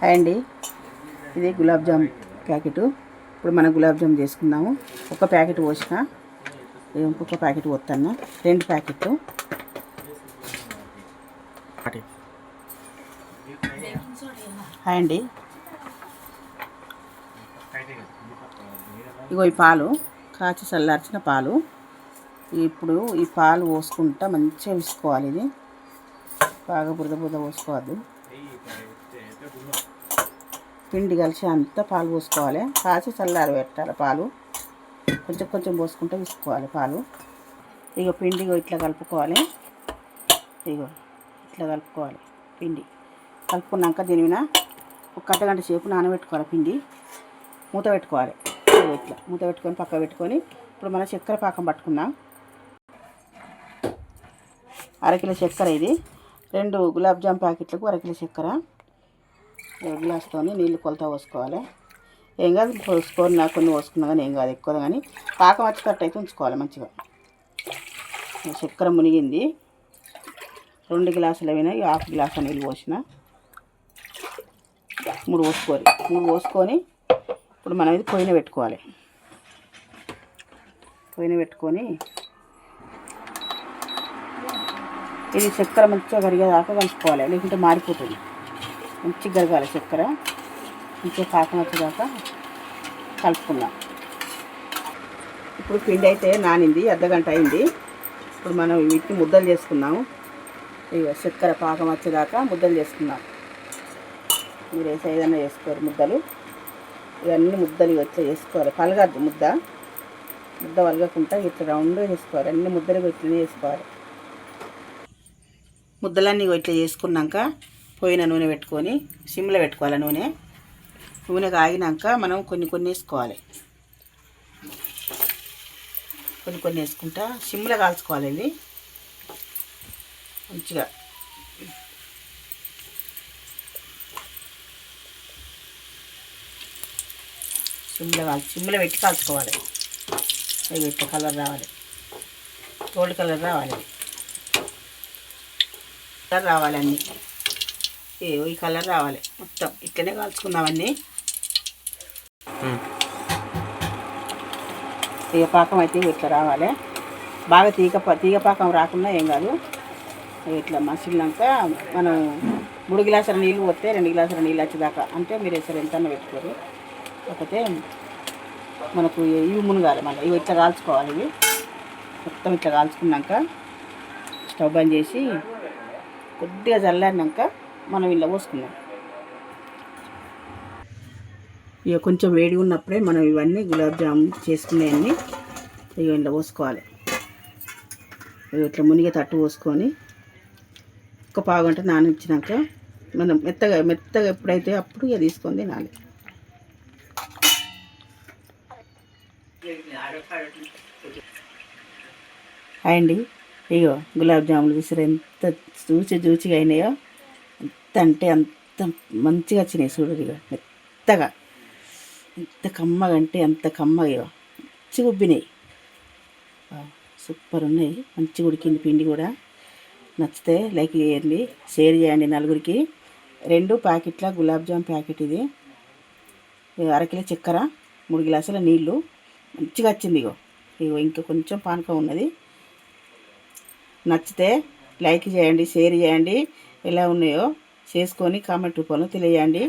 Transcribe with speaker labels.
Speaker 1: Hi అండి, ఇది gulab jam packet. ఇప్పుడు మనం గులాబ్ జామ్ చేసుకుందాము. ఒక ప్యాకెట్ పోసిన, ఇంకొక ప్యాకెట్ పోతాను, 2 ప్యాకెట్లు. హాయ్ అండి, ఇగో ఈ పాలు కాచి చల్లార్చిన పాలు. ఇప్పుడు ఈ పాలు పోసుకుంటా మంచిగా విసుకోవాలి. ఇది బాగా బురద బురద పోసుకోవద్దు. పిండి కలిసి అంతా పాలు పోసుకోవాలి. కాచి చల్లారి పెట్టాలి పాలు. కొంచెం కొంచెం పోసుకుంటూ విసుకోవాలి పాలు. ఇగో పిండి ఇట్లా కలుపుకోవాలి. ఇగో ఇట్లా కలుపుకోవాలి. పిండి కలుపుకున్నాక దీని మీద ఒక అర్ధగంట సేపు నానబెట్టుకోవాలి. పిండి మూత పెట్టుకోవాలి. ఇట్లా మూత పెట్టుకొని పక్క పెట్టుకొని ఇప్పుడు మనం చక్కెర పాకం పట్టుకుందాం. 1/2 కిలో చక్కెర. ఇది 2 గులాబ్ జామ్ ప్యాకెట్లకు 1/2 కిలో చక్కెర. గ్లాస్తో నీళ్ళు కొలత పోసుకోవాలి. ఏం కాదు, పోసుకొని నాకు కొన్ని పోసుకున్నా కానీ ఏం కాదు, ఎక్కువ కానీ పాకం వచ్చేటట్టు అయితే ఉంచుకోవాలి మంచిగా. చక్కెర మునిగింది. 2 గ్లాసులు అయినా 1/2 గ్లాసు నీళ్ళు పోసిన. 3 పోసుకొని ఇప్పుడు మనం ఇది పొయ్యిన పెట్టుకోవాలి. పొయ్యిన పెట్టుకొని ఇది చక్కెర మంచిగా కరిగేదాకా కలుపుకోవాలి, లేకుంటే మారిపోతుంది. మంచిగా కరగాలి చక్కెర. మంచిగా పాకం వచ్చేదాకా కలుపుకుందాం. ఇప్పుడు పిండి అయితే నానింది, అర్ధగంట అయింది. ఇప్పుడు మనం వీటిని ముద్దలు చేసుకుందాము. ఇక చక్కెర పాకం వచ్చేదాకా ముద్దలు చేసుకుందాం. మీరు వేసి ఏదైనా చేసుకోరు ముద్దలు. ఇవన్నీ ముద్దలు ఇట్లా చేసుకోవాలి. పలగద్దు ముద్ద వలగకుండా ఇట్లా రౌండ్గా చేసుకోవాలి. అన్ని ముద్దలు ఇట్లనే చేసుకోవాలి. ముద్దలన్నీ ఇట్లా చేసుకున్నాక పోయిన నూనె పెట్టుకొని సిమ్లో పెట్టుకోవాలి. నూనె కాగినాక మనం కొన్ని వేసుకోవాలి. కొన్ని వేసుకుంటా సిమ్లో కాల్చుకోవాలి. ఇవి మంచిగా సిమ్లో పెట్టి కాల్చుకోవాలి. అవి ఇట్లా కలర్ రావాలి, గోల్డ్ కలర్ రావాలి. కలర్ రావాలి అన్నీ, ఈ కలర్ రావాలి. మొత్తం ఇట్లనే కాల్చుకుందామన్నీ. తీగ పాకం అయితే ఇట్లా రావాలి. బాగా తీగ పాకం రాకుండా ఏం కాదు. ఇట్లా మసిలినాక మనం 3 గ్లాసుల నీళ్ళు పోతే 2 గ్లాసుల నీళ్ళు వచ్చేదాకా, అంటే మీరు వేసారు ఎంత పెట్టుకోరు. కాకపోతే మనకు ఇవి మునగాలి. మళ్ళీ ఇవి ఇట్లా కాల్చుకోవాలి. ఇవి మొత్తం ఇట్లా కాల్చుకున్నాక స్టవ్ బంద్ చేసి కొద్దిగా చల్లారినాక మనం ఇలా పోసుకుందాం. ఇక కొంచెం వేడి ఉన్నప్పుడే మనం ఇవన్నీ గులాబ్ జామ్ చేసుకునేవన్నీ ఇక ఇలా పోసుకోవాలి. ఇట్లా మునిగే తట్టు పోసుకొని ఒక పావుగంట నానించినాక మనం మెత్తగా ఎప్పుడైతే అప్పుడు ఇక తీసుకొని తినాలి. అండి, ఇగో గులాబ్ జాములు విసిరి ఎంత జూచిగా అయినాయో. ఎంత అంటే అంత మంచిగా వచ్చినాయి. చూడు ఇక మెత్తగా, ఎంత కమ్మగా అంటే అంత కమ్మగా మంచిగా ఉబ్బినాయి. సూపర్ ఉన్నాయి. మంచిగా ఉడికింది పిండి కూడా. నచ్చితే లైక్ చేయండి, షేర్ చేయండి నలుగురికి. 2 ప్యాకెట్ల గులాబ్ జామ్ ప్యాకెట్ ఇది. 1/2 కిలో చక్కెర, 3 గ్లాసుల నీళ్ళు. మంచిగా వచ్చింది. ఇగో ఇంకా కొంచెం పానకం ఉన్నది. నచ్చితే లైక్ చేయండి, షేర్ చేయండి. ఎలా ఉన్నాయో చేసుకొని కామెంట్ రూపంలో తెలియజేయండి.